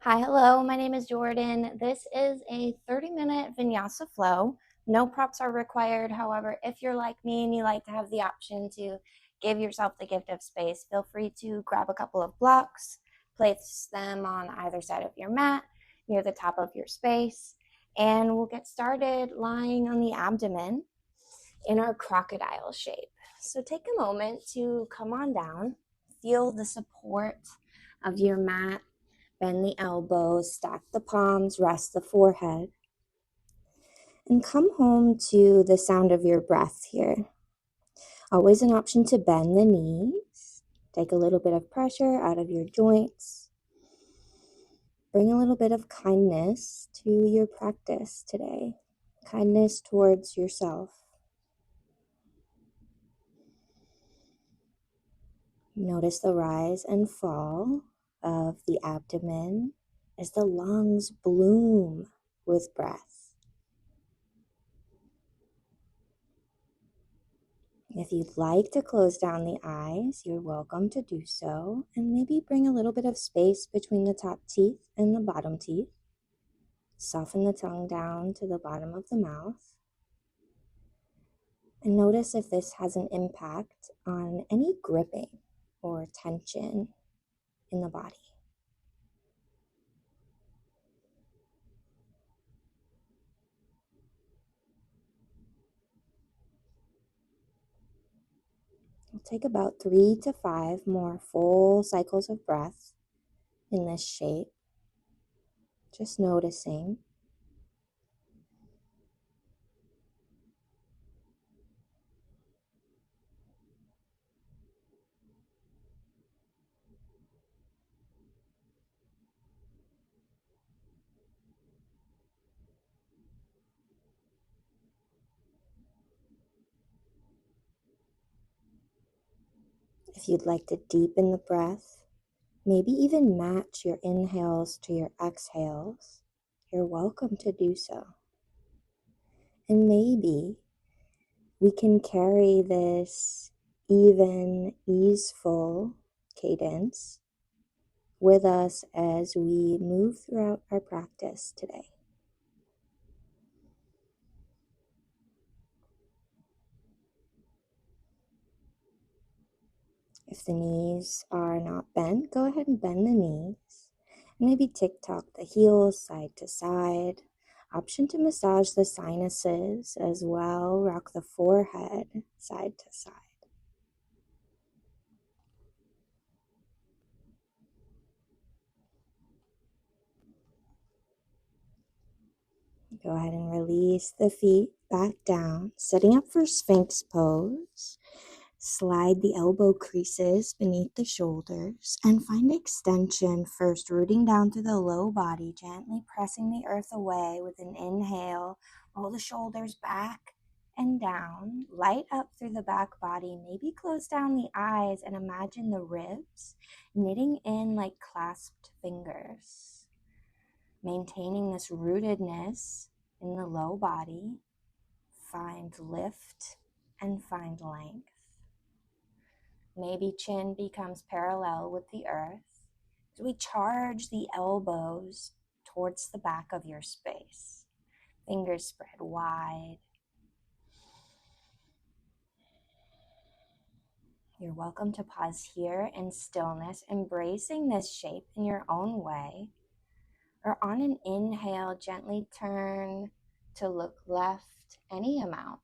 Hi, hello, my name is Jordan. This is a 30-minute Vinyasa flow. No props are required. However, if you're like me and you like to have the option to give yourself the gift of space, feel free to grab a couple of blocks, place them on either side of your mat near the top of your space, and we'll get started lying on the abdomen in our crocodile shape. So take a moment to come on down, feel the support of your mat. Bend the elbows, stack the palms, rest the forehead, and come home to the sound of your breath here. Always an option to bend the knees. Take a little bit of pressure out of your joints. Bring a little bit of kindness to your practice today. Kindness towards yourself. Notice the rise and fall of the abdomen as the lungs bloom with breath. If you'd like to close down the eyes, you're welcome to do so, and maybe bring a little bit of space between the top teeth and the bottom teeth. Soften the tongue down to the bottom of the mouth. And notice if this has an impact on any gripping or tension in the body. We'll take about 3 to 5 more full cycles of breath in this shape. Just noticing. If you'd like to deepen the breath, maybe even match your inhales to your exhales, you're welcome to do so. And maybe we can carry this even, easeful cadence with us as we move throughout our practice today. If the knees are not bent, go ahead and bend the knees. Maybe tick-tock the heels side to side. Option to massage the sinuses as well. Rock the forehead side to side. Go ahead and release the feet back down, setting up for Sphinx pose. Slide the elbow creases beneath the shoulders and find extension first, rooting down through the low body, gently pressing the earth away with an inhale. Roll the shoulders back and down, light up through the back body, maybe close down the eyes and imagine the ribs knitting in like clasped fingers. Maintaining this rootedness in the low body, find lift and find length. Maybe chin becomes parallel with the earth. So we charge the elbows towards the back of your space. Fingers spread wide. You're welcome to pause here in stillness, embracing this shape in your own way. Or on an inhale, gently turn to look left any amount.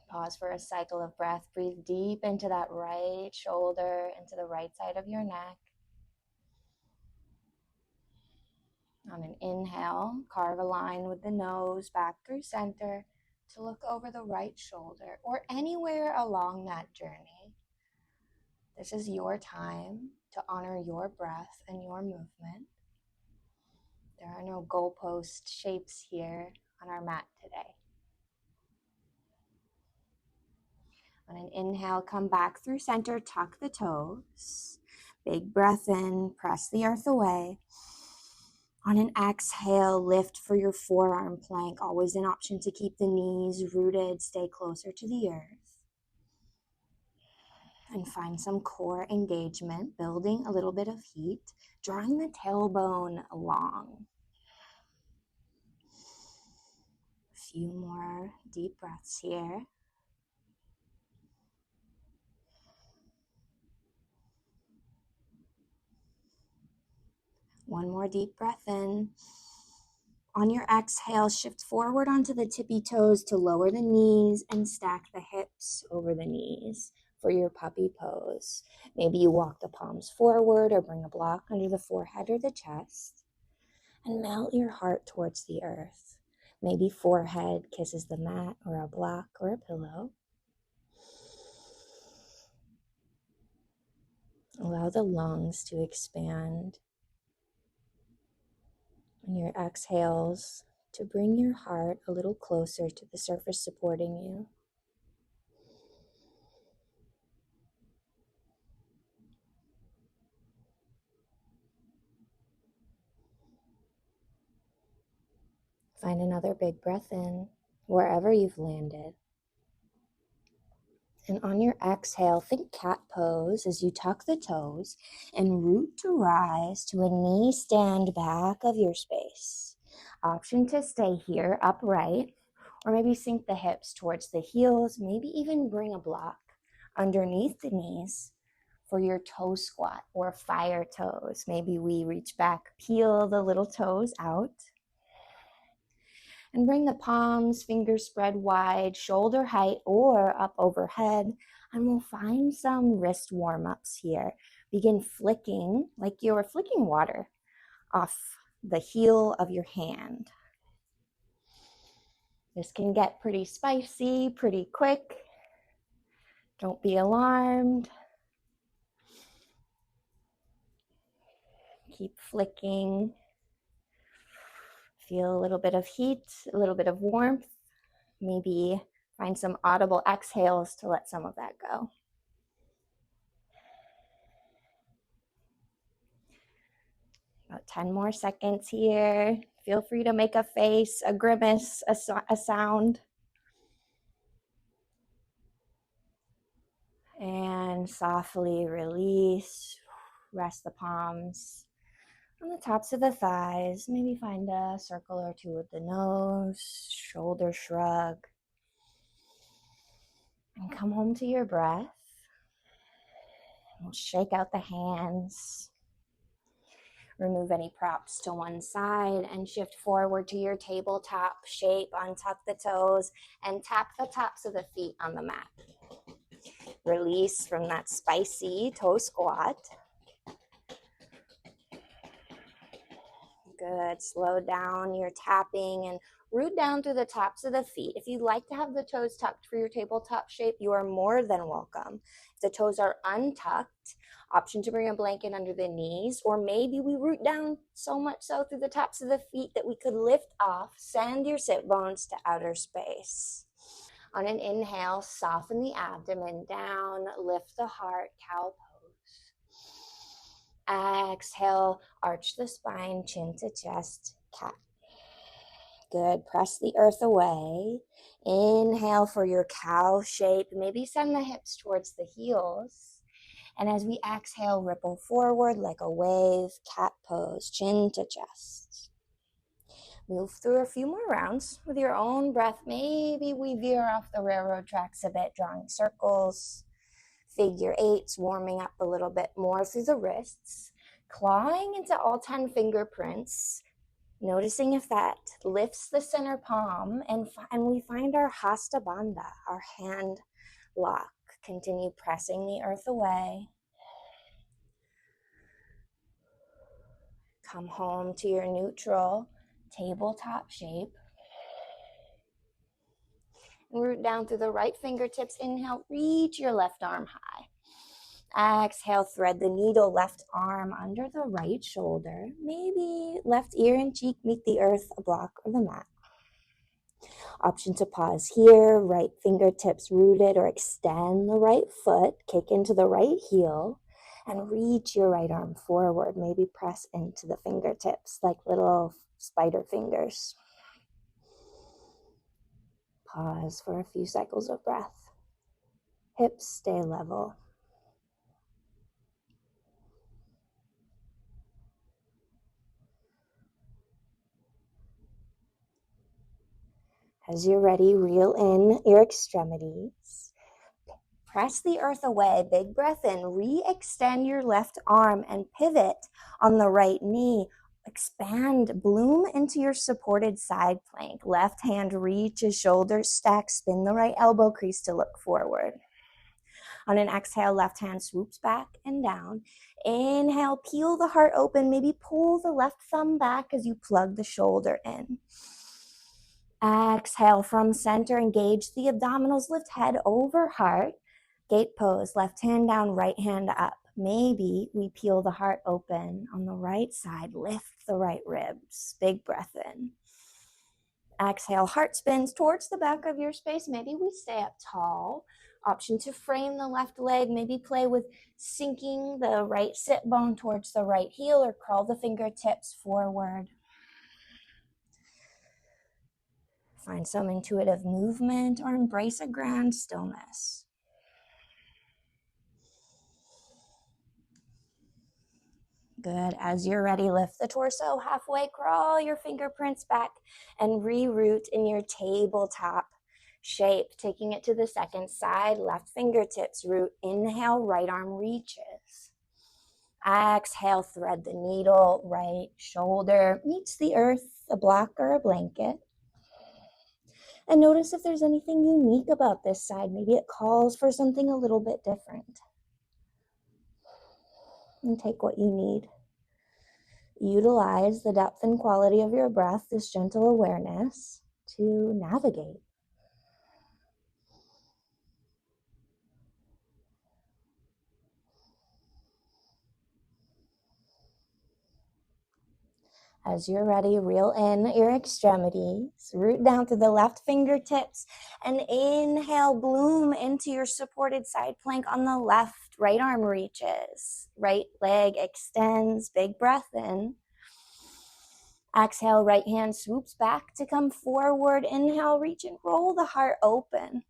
Pause for a cycle of breath. Breathe deep into that right shoulder, into the right side of your neck. On an inhale, carve a line with the nose back through center to look over the right shoulder or anywhere along that journey. This is your time to honor your breath and your movement. There are no goalpost shapes here on our mat today. On an inhale, come back through center, tuck the toes. Big breath in, press the earth away. On an exhale, lift for your forearm plank. Always an option to keep the knees rooted, stay closer to the earth. and find some core engagement, building a little bit of heat, drawing the tailbone long. A few more deep breaths here. One more deep breath in. On your exhale, shift forward onto the tippy toes to lower the knees and stack the hips over the knees for your puppy pose. Maybe you walk the palms forward or bring a block under the forehead or the chest, and melt your heart towards the earth. Maybe forehead kisses the mat or a block or a pillow. Allow the lungs to expand. And your exhales to bring your heart a little closer to the surface supporting you. Find another big breath in wherever you've landed. And on your exhale, think cat pose as you tuck the toes and root to rise to a knee stand back of your space. Option to stay here upright, or maybe sink the hips towards the heels, maybe even bring a block underneath the knees for your toe squat or fire toes. Maybe we reach back, peel the little toes out. And bring the palms, fingers spread wide, shoulder height or up overhead. And we'll find some wrist warm-ups here. Begin flicking like you're flicking water off the heel of your hand. This can get pretty spicy, pretty quick. Don't be alarmed. Keep flicking. Feel a little bit of heat, a little bit of warmth. Maybe find some audible exhales to let some of that go. About 10 more seconds here. Feel free to make a face, a grimace, a sound. And softly release. Rest the palms on the tops of the thighs. Maybe find a circle or two with the nose, shoulder shrug. And come home to your breath. We'll shake out the hands. Remove any props to one side and shift forward to your tabletop shape. Untuck the toes and tap the tops of the feet on the mat. Release from that spicy toe squat. Good. Slow down your tapping and root down through the tops of the feet. If you'd like to have the toes tucked for your tabletop shape, you are more than welcome. If the toes are untucked, option to bring a blanket under the knees, or maybe we root down so much so through the tops of the feet that we could lift off, send your sit bones to outer space. On an inhale, soften the abdomen down, lift the heart, cow pose. Exhale, arch the spine, chin to chest, cat. Good, press the earth away. Inhale for your cow shape. Maybe send the hips towards the heels. And as we exhale, ripple forward like a wave, cat pose, chin to chest. Move through a few more rounds with your own breath. Maybe we veer off the railroad tracks a bit, drawing circles, figure eights, warming up a little bit more through the wrists, clawing into all 10 fingerprints, noticing if that lifts the center palm, and we find our Hasta Bandha, our hand lock. Continue pressing the earth away. Come home to your neutral tabletop shape. Root down through the right fingertips. Inhale, reach your left arm high. Exhale, thread the needle, left arm under the right shoulder. Maybe left ear and cheek meet the earth, a block, or the mat. Option to pause here, right fingertips rooted, or extend the right foot, kick into the right heel, and reach your right arm forward. Maybe press into the fingertips like little spider fingers. Pause for a few cycles of breath. Hips stay level. As you're ready, reel in your extremities. Press the earth away. Big breath in. Re-extend your left arm and pivot on the right knee. Expand, bloom into your supported side plank. Left hand reaches, shoulders stack, spin the right elbow crease to look forward. On an exhale, left hand swoops back and down. Inhale, peel the heart open. Maybe pull the left thumb back as you plug the shoulder in. Exhale from center, engage the abdominals, lift head over heart. Gate pose, left hand down, right hand up. Maybe we peel the heart open on the right side, lift the right ribs. Big breath in. Exhale, heart spins towards the back of your space. Maybe we stay up tall. Option to frame the left leg. Maybe play with sinking the right sit bone towards the right heel or crawl the fingertips forward. Find some intuitive movement or embrace a grand stillness. Good. As you're ready, lift the torso halfway, crawl your fingerprints back, and reroot in your tabletop shape. Taking it to the second side, left fingertips root. Inhale, right arm reaches. Exhale, thread the needle, right shoulder meets the earth, a block or a blanket. And notice if there's anything unique about this side. Maybe it calls for something a little bit different. And take what you need. Utilize the depth and quality of your breath, this gentle awareness, to navigate. As you're ready, reel in your extremities, root down to the left fingertips, and inhale, bloom into your supported side plank on the left. Right arm reaches, right leg extends, big breath in. Exhale, right hand swoops back to come forward. Inhale, reach and roll the heart open.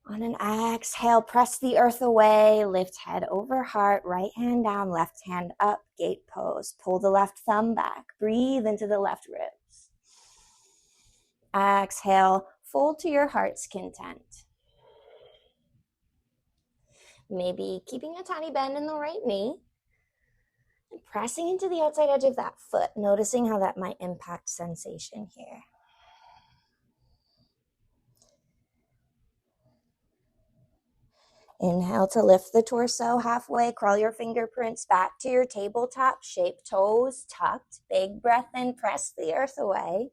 On an exhale, press the earth away, lift head over heart, right hand down, left hand up, gate pose. Pull the left thumb back, breathe into the left ribs. Exhale, fold to your heart's content. Maybe keeping a tiny bend in the right knee. And pressing into the outside edge of that foot, noticing how that might impact sensation here. Inhale to lift the torso halfway, crawl your fingerprints back to your tabletop shape, toes tucked, big breath in, press the earth away.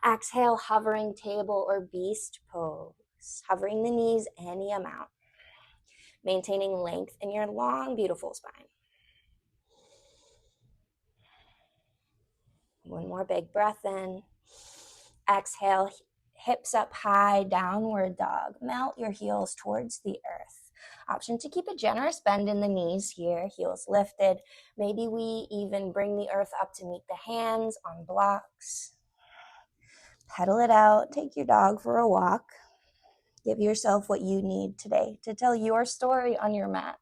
Exhale, hovering table or beast pose, hovering the knees any amount, maintaining length in your long, beautiful spine. One more big breath in. Exhale, hips up high, downward dog. Melt your heels towards the earth. Option to keep a generous bend in the knees here, heels lifted. Maybe we even bring the earth up to meet the hands on blocks. Pedal it out, take your dog for a walk. Give yourself what you need today to tell your story on your mat.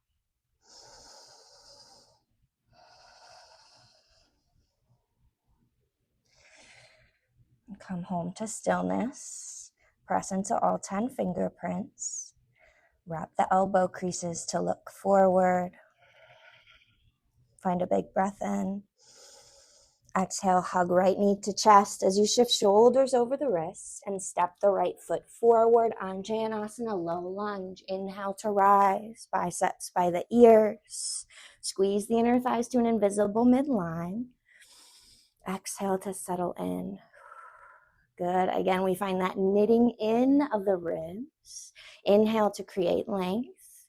Come home to stillness. Press into all 10 fingerprints. Wrap the elbow creases to look forward. Find a big breath in. Exhale, hug right knee to chest as you shift shoulders over the wrists and step the right foot forward. Anjaneyasana, low lunge. Inhale to rise, biceps by the ears. Squeeze the inner thighs to an invisible midline. Exhale to settle in. Good. Again, we find that knitting in of the ribs. Inhale to create length.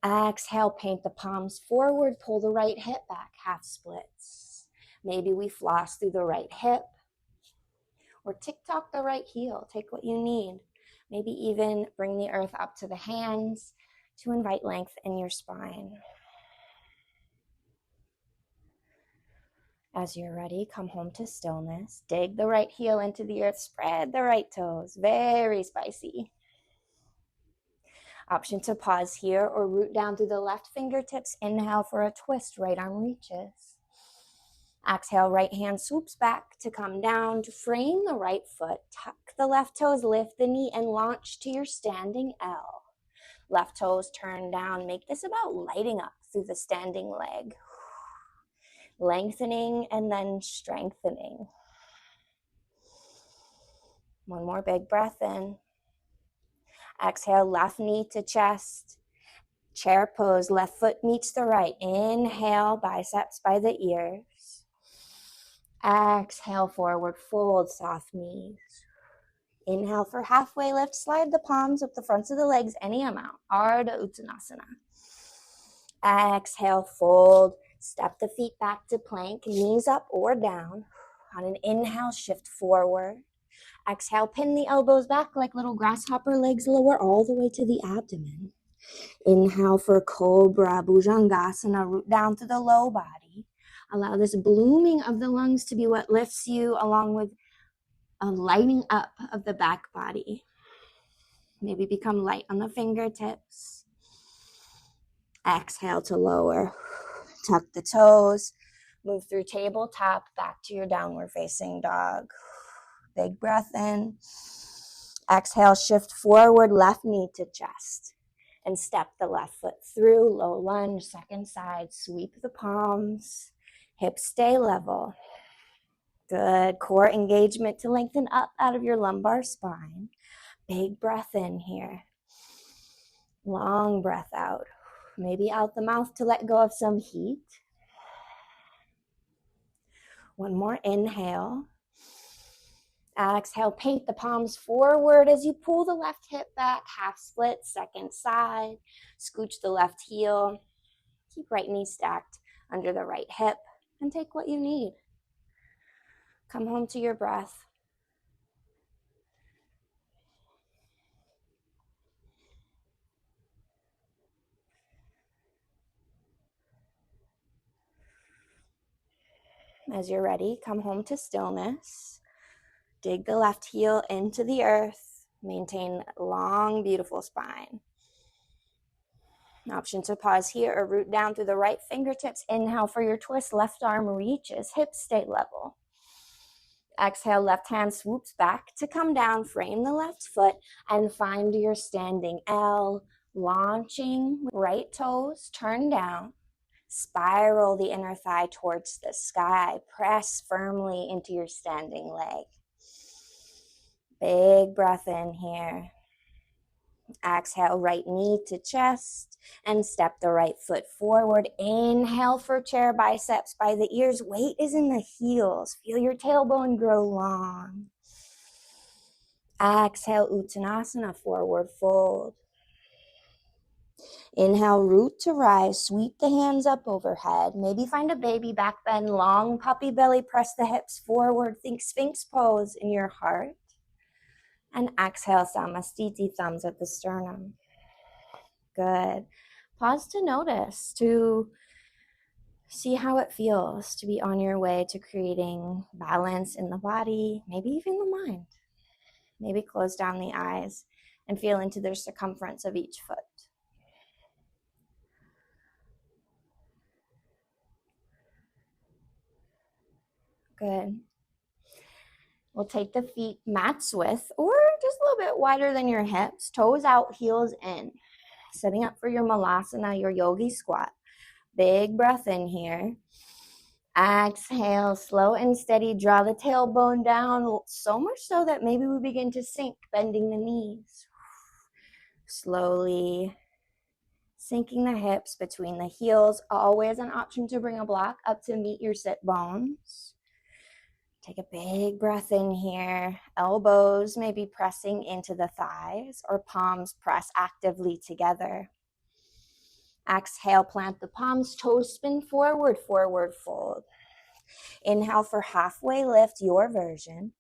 Exhale, paint the palms forward, pull the right hip back, half splits. Maybe we floss through the right hip or tick-tock the right heel. Take what you need. Maybe even bring the earth up to the hands to invite length in your spine. As you're ready, come home to stillness. Dig the right heel into the earth, spread the right toes. Very spicy. Option to pause here or root down through the left fingertips. Inhale for a twist, right arm reaches. Exhale, right hand swoops back to come down to frame the right foot. Tuck the left toes, lift the knee, and launch to your standing L. Left toes turn down. Make this about lighting up through the standing leg. Lengthening and then strengthening. One more big breath in. Exhale, left knee to chest. Chair pose, left foot meets the right. Inhale, biceps by the ears. Exhale, forward fold, soft knees. Inhale for halfway lift, slide the palms up the fronts of the legs any amount. Ardha Uttanasana. Exhale, fold. Step the feet back to plank, knees up or down. On an inhale, shift forward. Exhale, pin the elbows back like little grasshopper legs, lower all the way to the abdomen. Inhale for Cobra, Bhujangasana, root down to the low body. Allow this blooming of the lungs to be what lifts you, along with a lighting up of the back body. Maybe become light on the fingertips. Exhale to lower. Tuck the toes. Move through tabletop back to your downward facing dog. Big breath in. Exhale, shift forward, left knee to chest. And step the left foot through, low lunge, second side. Sweep the palms. Hips stay level. Good. Core engagement to lengthen up out of your lumbar spine. Big breath in here. Long breath out. Maybe out the mouth to let go of some heat. One more inhale. Exhale, paint the palms forward as you pull the left hip back, half split, second side. Scooch the left heel. Keep right knee stacked under the right hip and take what you need. Come home to your breath. As you're ready, come home to stillness. Dig the left heel into the earth. Maintain long, beautiful spine. Option to pause here or root down through the right fingertips. Inhale for your twist. Left arm reaches. Hips stay level. Exhale, left hand swoops back to come down. Frame the left foot and find your standing L. Launching, right toes turn down. Spiral the inner thigh towards the sky. Press firmly into your standing leg. Big breath in here. Exhale, right knee to chest and step the right foot forward. Inhale for chair, biceps by the ears. Weight is in the heels. Feel your tailbone grow long. Exhale, Uttanasana, forward fold. Inhale, root to rise. Sweep the hands up overhead. Maybe find a baby back bend, long puppy belly. Press the hips forward. Think Sphinx pose in your heart. And exhale, Samastiti, thumbs at the sternum. Good. Pause to notice, to see how it feels to be on your way to creating balance in the body, maybe even the mind. Maybe close down the eyes and feel into the circumference of each foot. Good. We'll take the feet mats width or just a little bit wider than your hips. Toes out, heels in. Setting up for your malasana, your yogi squat. Big breath in here. Exhale, slow and steady. Draw the tailbone down, so much so that maybe we begin to sink, bending the knees. Slowly sinking the hips between the heels. Always an option to bring a block up to meet your sit bones. Take a big breath in here. Elbows maybe pressing into the thighs or palms press actively together. Exhale, plant the palms, toes spin forward, forward fold. Inhale for halfway lift, your version.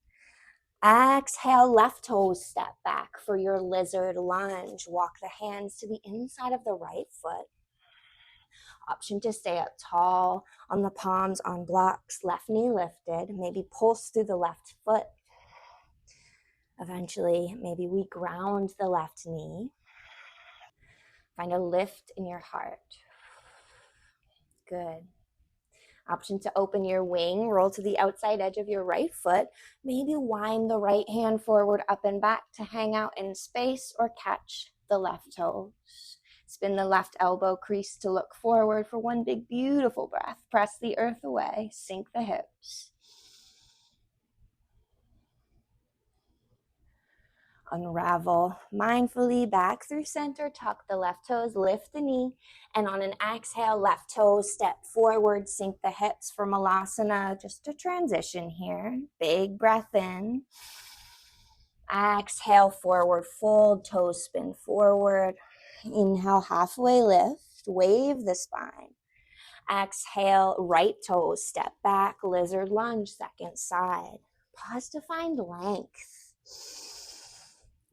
Exhale, left toes step back for your lizard lunge. Walk the hands to the inside of the right foot. Option to stay up tall on the palms on blocks, left knee lifted. Maybe pulse through the left foot. Eventually, maybe we ground the left knee. Find a lift in your heart. Good. Option to open your wing, roll to the outside edge of your right foot. Maybe wind the right hand forward, up and back to hang out in space or catch the left toes. Spin the left elbow crease to look forward for one big, beautiful breath. Press the earth away, sink the hips. Unravel mindfully back through center, tuck the left toes, lift the knee, and on an exhale, left toes step forward, sink the hips for Malasana. Just a transition here. Big breath in. Exhale, forward fold, toes spin forward. Inhale, halfway lift, wave the spine. Exhale, right toes step back, lizard lunge, second side. Pause to find length.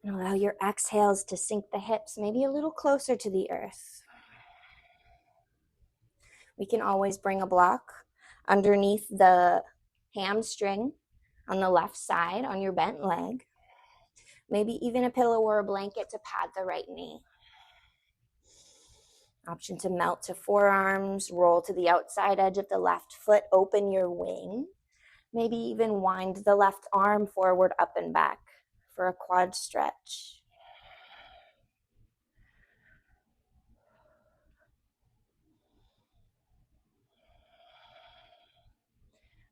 And allow your exhales to sink the hips maybe a little closer to the earth. We can always bring a block underneath the hamstring on the left side on your bent leg. Maybe even a pillow or a blanket to pad the right knee. Option to melt to forearms, roll to the outside edge of the left foot, open your wing. Maybe even wind the left arm forward, up and back for a quad stretch.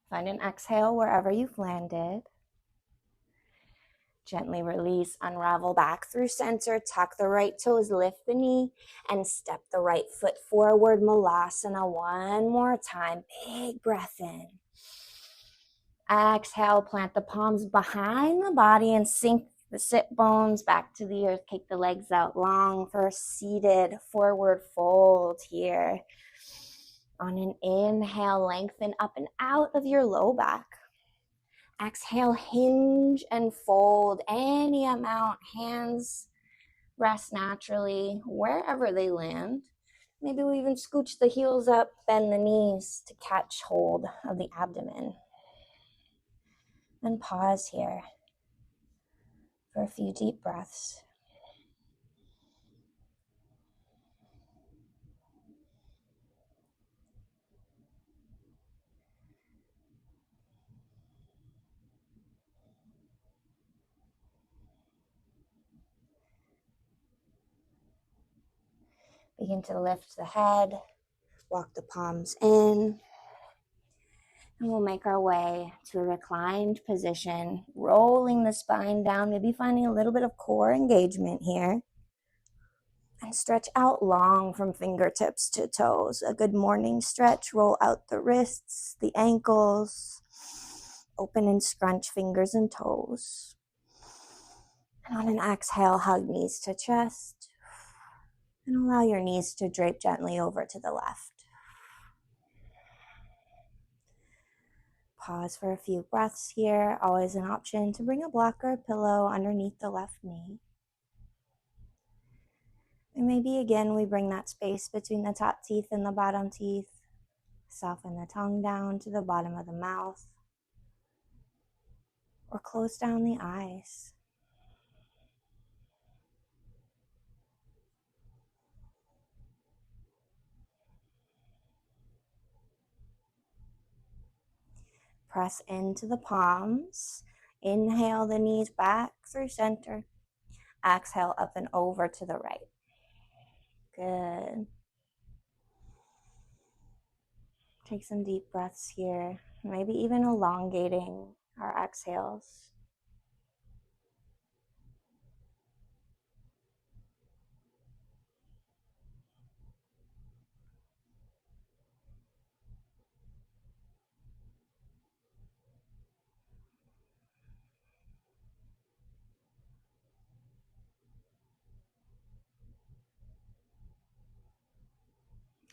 Find an exhale wherever you've landed. Gently release, unravel back through center, tuck the right toes, lift the knee, and step the right foot forward, Malasana. One more time, big breath in. Exhale, plant the palms behind the body and sink the sit bones back to the earth. Kick the legs out long for a seated forward fold here. On an inhale, lengthen up and out of your low back. Exhale, hinge and fold any amount. Hands rest naturally wherever they land. Maybe we even scooch the heels up, bend the knees to catch hold of the abdomen. And pause here for a few deep breaths. Begin to lift the head, walk the palms in, and we'll make our way to a reclined position, rolling the spine down, maybe finding a little bit of core engagement here. And stretch out long from fingertips to toes. A good morning stretch. Roll out the wrists, the ankles. Open and scrunch fingers and toes. And on an exhale, hug knees to chest. And allow your knees to drape gently over to the left. Pause for a few breaths here. Always an option to bring a block or a pillow underneath the left knee. And maybe again we bring that space between the top teeth and the bottom teeth. Soften the tongue down to the bottom of the mouth. Or close down the eyes. Press into the palms. Inhale the knees back through center. Exhale up and over to the right. Good. Take some deep breaths here. Maybe even elongating our exhales.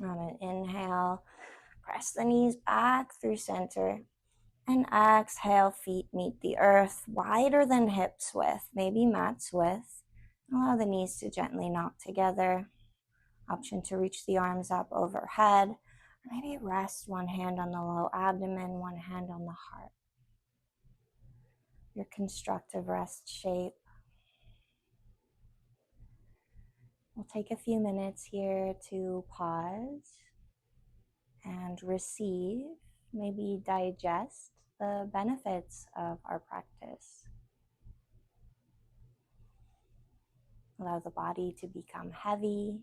On an inhale, press the knees back through center. And exhale, feet meet the earth, wider than hips width, maybe mat's width. Allow the knees to gently knock together. Option to reach the arms up overhead. Or maybe rest one hand on the low abdomen, one hand on the heart. Your constructive rest shape. We'll take a few minutes here to pause and receive, maybe digest the benefits of our practice. Allow the body to become heavy,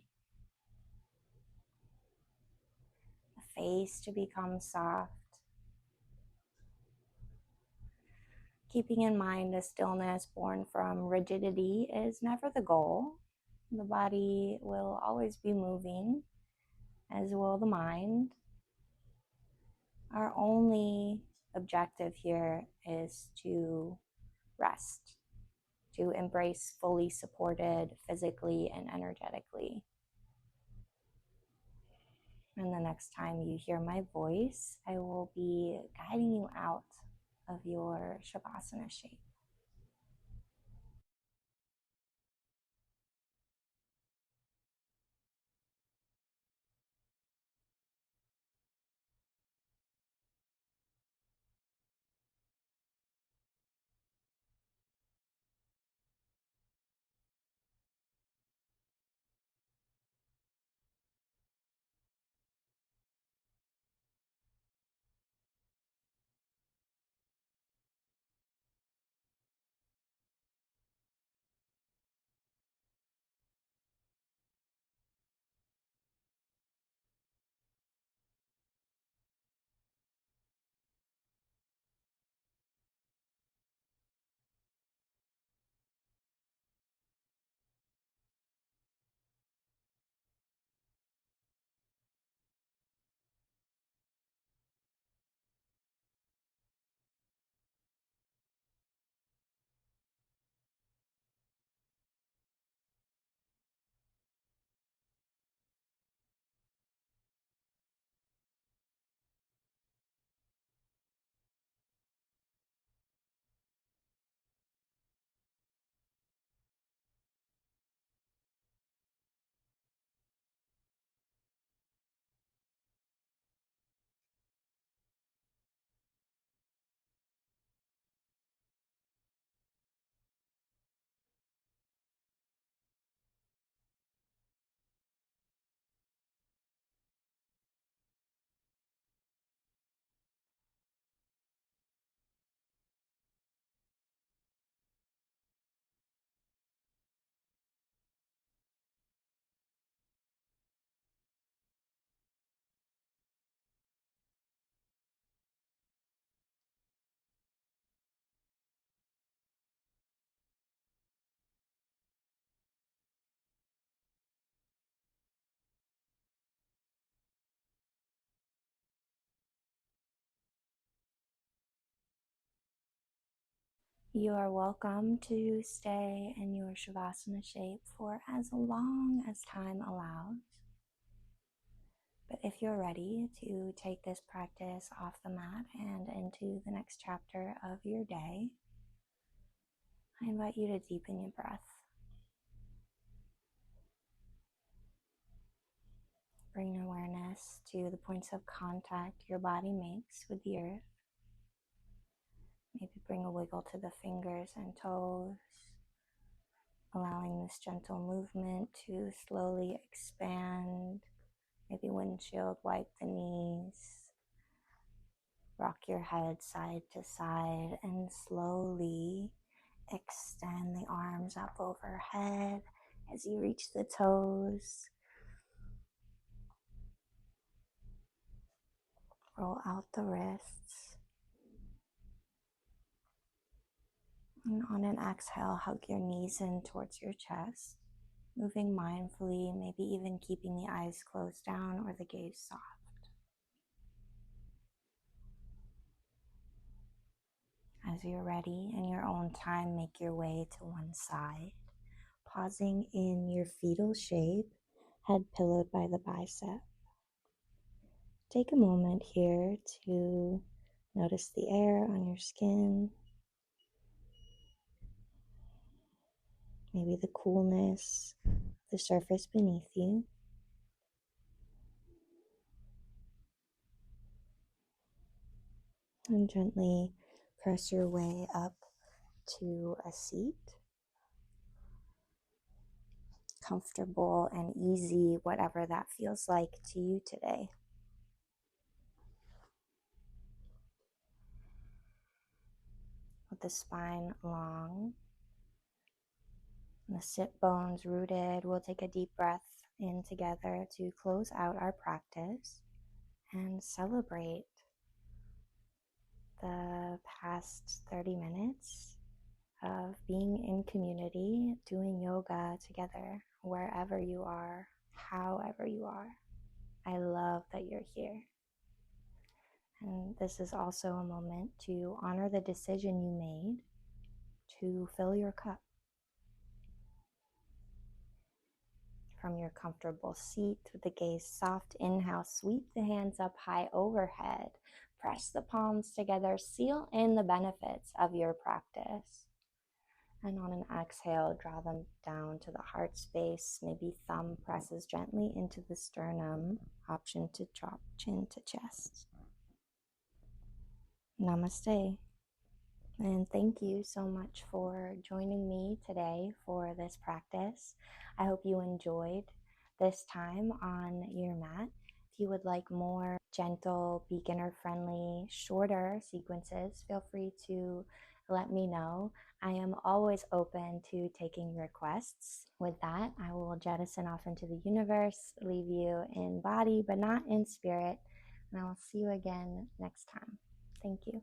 the face to become soft. Keeping in mind the stillness born from rigidity is never the goal. The body will always be moving, as will the mind. Our only objective here is to rest, to embrace fully supported physically and energetically. And the next time you hear my voice, I will be guiding you out of your Savasana shape. You are welcome to stay in your Shavasana shape for as long as time allows. But if you're ready to take this practice off the mat and into the next chapter of your day, I invite you to deepen your breath. Bring awareness to the points of contact your body makes with the earth. Maybe bring a wiggle to the fingers and toes, allowing this gentle movement to slowly expand. Maybe windshield wipe the knees. Rock your head side to side and slowly extend the arms up overhead as you reach the toes. Roll out the wrists. And on an exhale, hug your knees in towards your chest, moving mindfully, maybe even keeping the eyes closed down or the gaze soft. As you're ready, in your own time, make your way to one side, pausing in your fetal shape, head pillowed by the bicep. Take a moment here to notice the air on your skin, maybe the coolness of the surface beneath you. And gently press your way up to a seat. Comfortable and easy, whatever that feels like to you today. with the spine long, and the sit bones rooted. We'll take a deep breath in together to close out our practice and celebrate the past 30 minutes of being in community, doing yoga together, wherever you are, however you are. I love that you're here. And this is also a moment to honor the decision you made to fill your cup. From your comfortable seat with the gaze soft, inhale, sweep the hands up high overhead. Press the palms together, seal in the benefits of your practice. And on an exhale, draw them down to the heart space. Maybe thumb presses gently into the sternum. Option to drop chin to chest. Namaste. And thank you so much for joining me today for this practice. I hope you enjoyed this time on your mat. If you would like more gentle, beginner-friendly, shorter sequences, feel free to let me know. I am always open to taking requests. With that, I will jettison off into the universe, leave you in body but not in spirit, and I will see you again next time. Thank you.